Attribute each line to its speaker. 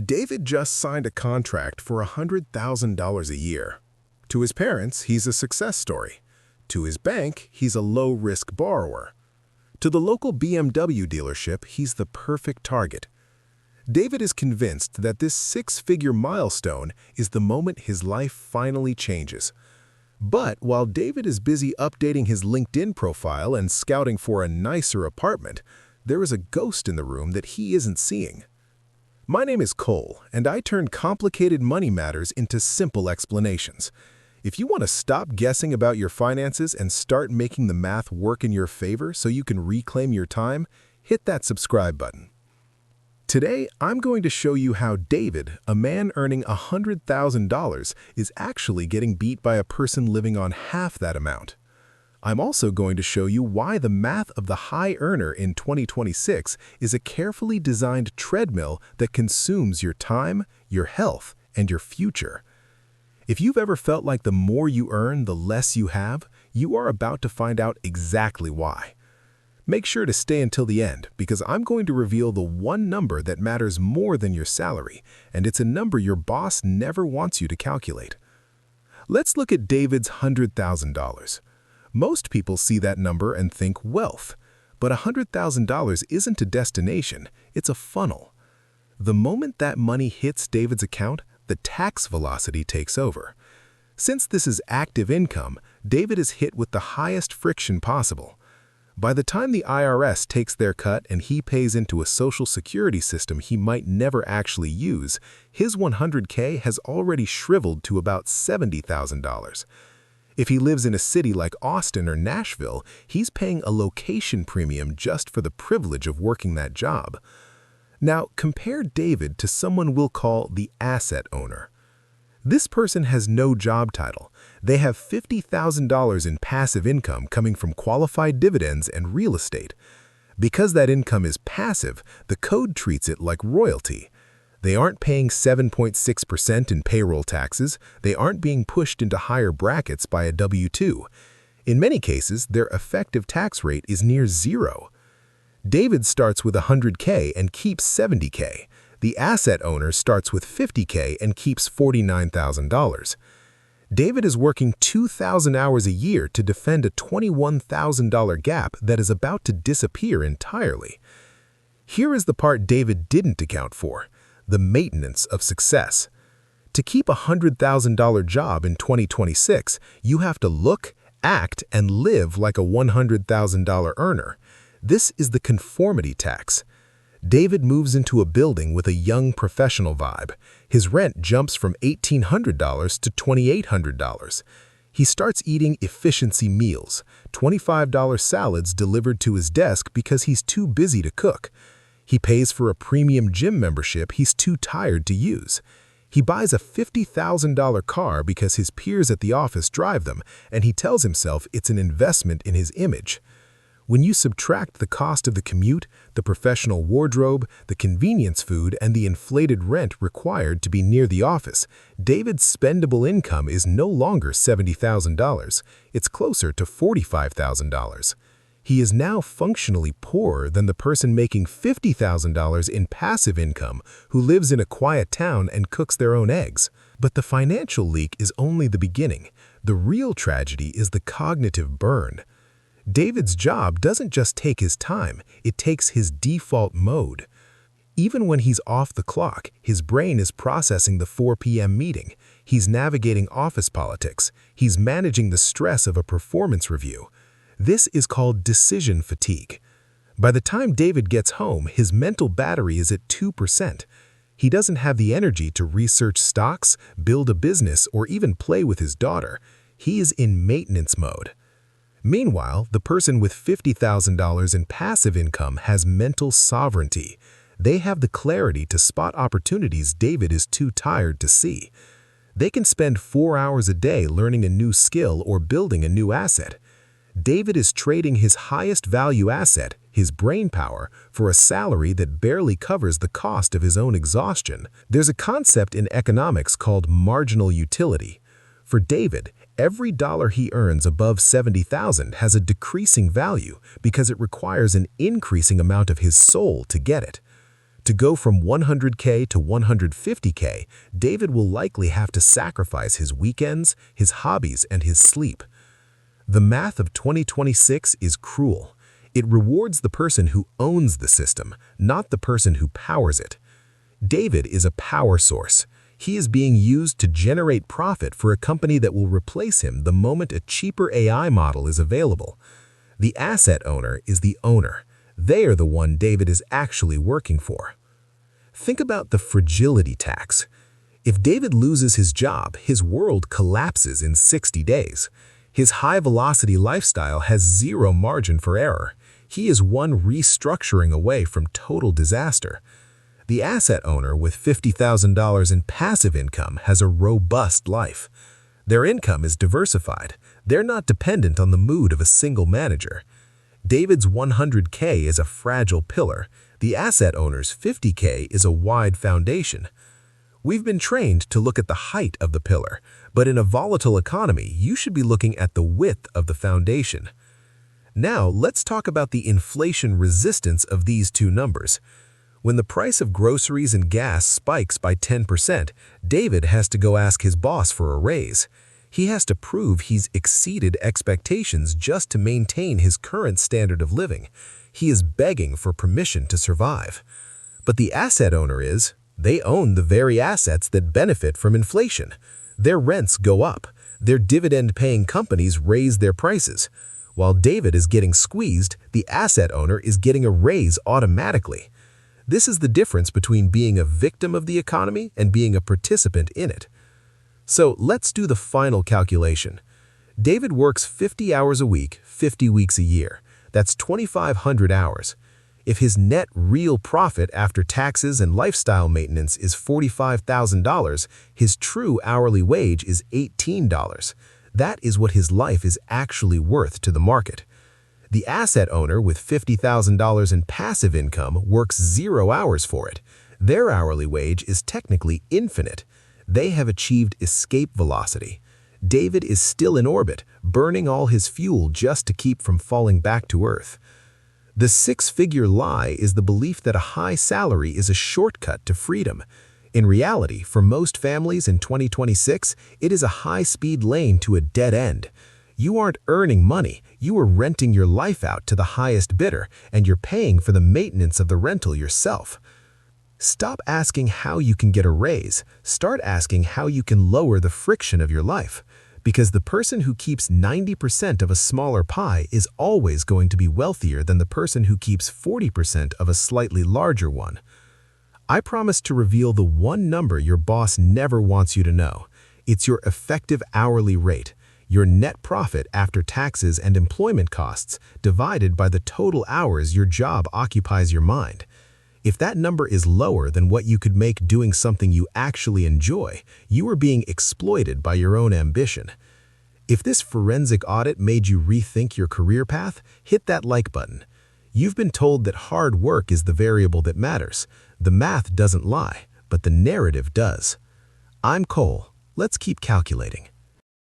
Speaker 1: David just signed a contract for $100,000 a year. To his parents, he's a success story. To his bank, he's a low-risk borrower. To the local BMW dealership, he's the perfect target. David is convinced that this six-figure milestone is the moment his life finally changes. But while David is busy updating his LinkedIn profile and scouting for a nicer apartment, there is a ghost in the room that he isn't seeing. My name is Cole, and I turn complicated money matters into simple explanations. If you want to stop guessing about your finances and start making the math work in your favor so you can reclaim your time, hit that subscribe button. Today, I'm going to show you how David, a man earning $100,000, is actually getting beat by a person living on half that amount. I'm also going to show you why the math of the high earner in 2026 is a carefully designed treadmill that consumes your time, your health, and your future. If you've ever felt like the more you earn, the less you have, you are about to find out exactly why. Make sure to stay until the end, because I'm going to reveal the one number that matters more than your salary, and it's a number your boss never wants you to calculate. Let's look at David's $100,000. Most people see that number and think wealth, but $100,000 isn't a destination, it's a funnel. The moment that money hits David's account, the tax velocity takes over. Since this is active income, David is hit with the highest friction possible. By the time the IRS takes their cut and he pays into a social security system he might never actually use, his $100K has already shriveled to about $70,000. If he lives in a city like Austin or Nashville, he's paying a location premium just for the privilege of working that job. Now, compare David to someone we'll call the asset owner. This person has no job title. They have $50,000 in passive income coming from qualified dividends and real estate. Because that income is passive, the code treats it like royalty. They aren't paying 7.6% in payroll taxes. They aren't being pushed into higher brackets by a W-2. In many cases, their effective tax rate is near zero. David starts with $100K and keeps $70K. The asset owner starts with $50K and keeps $49,000. David is working 2,000 hours a year to defend a $21,000 gap that is about to disappear entirely. Here is the part David didn't account for: the maintenance of success. To keep a $100,000 job in 2026, you have to look, act, and live like a $100,000 earner. This is the conformity tax. David moves into a building with a young professional vibe. His rent jumps from $1,800 to $2,800. He starts eating efficiency meals, $25 salads delivered to his desk because he's too busy to cook. He pays for a premium gym membership he's too tired to use. He buys a $50,000 car because his peers at the office drive them, and he tells himself it's an investment in his image. When you subtract the cost of the commute, the professional wardrobe, the convenience food, and the inflated rent required to be near the office, David's spendable income is no longer $70,000. It's closer to $45,000. He is now functionally poorer than the person making $50,000 in passive income who lives in a quiet town and cooks their own eggs. But the financial leak is only the beginning. The real tragedy is the cognitive burn. David's job doesn't just take his time, it takes his default mode. Even when he's off the clock, his brain is processing the 4 p.m. meeting. He's navigating office politics. He's managing the stress of a performance review. This is called decision fatigue. By the time David gets home, his mental battery is at 2%. He doesn't have the energy to research stocks, build a business, or even play with his daughter. He is in maintenance mode. Meanwhile, the person with $50,000 in passive income has mental sovereignty. They have the clarity to spot opportunities David is too tired to see. They can spend 4 hours a day learning a new skill or building a new asset. David is trading his highest value asset, his brain power, for a salary that barely covers the cost of his own exhaustion. There's a concept in economics called marginal utility. For David, every dollar he earns above $70,000 has a decreasing value because it requires an increasing amount of his soul to get it. To go from 100K to 150K, David will likely have to sacrifice his weekends, his hobbies, and his sleep. The math of 2026 is cruel. It rewards the person who owns the system, not the person who powers it. David is a power source. He is being used to generate profit for a company that will replace him the moment a cheaper AI model is available. The asset owner is the owner. They are the one David is actually working for. Think about the fragility tax. If David loses his job, his world collapses in 60 days. His high-velocity lifestyle has zero margin for error. He is one restructuring away from total disaster. The asset owner with $50,000 in passive income has a robust life. Their income is diversified. They're not dependent on the mood of a single manager. David's 100K is a fragile pillar. The asset owner's 50K is a wide foundation. We've been trained to look at the height of the pillar, but in a volatile economy, you should be looking at the width of the foundation. Now, let's talk about the inflation resistance of these two numbers. When the price of groceries and gas spikes by 10%, David has to go ask his boss for a raise. He has to prove he's exceeded expectations just to maintain his current standard of living. He is begging for permission to survive. But the asset owner they own the very assets that benefit from inflation. Their rents go up. Their dividend-paying companies raise their prices. While David is getting squeezed, the asset owner is getting a raise automatically. This is the difference between being a victim of the economy and being a participant in it. So let's do the final calculation. David works 50 hours a week, 50 weeks a year. That's 2,500 hours. If his net real profit after taxes and lifestyle maintenance is $45,000, his true hourly wage is $18. That is what his life is actually worth to the market. The asset owner with $50,000 in passive income works 0 hours for it. Their hourly wage is technically infinite. They have achieved escape velocity. David is still in orbit, burning all his fuel just to keep from falling back to Earth. The six-figure lie is the belief that a high salary is a shortcut to freedom. In reality, for most families in 2026, it is a high-speed lane to a dead end. You aren't earning money, you are renting your life out to the highest bidder, and you're paying for the maintenance of the rental yourself. Stop asking how you can get a raise. Start asking how you can lower the friction of your life. Because the person who keeps 90% of a smaller pie is always going to be wealthier than the person who keeps 40% of a slightly larger one. I promise to reveal the one number your boss never wants you to know. It's your effective hourly rate. Your net profit after taxes and employment costs divided by the total hours your job occupies your mind. If that number is lower than what you could make doing something you actually enjoy, you are being exploited by your own ambition. If this forensic audit made you rethink your career path, hit that like button. You've been told that hard work is the variable that matters. The math doesn't lie, but the narrative does. I'm Cole. Let's keep calculating.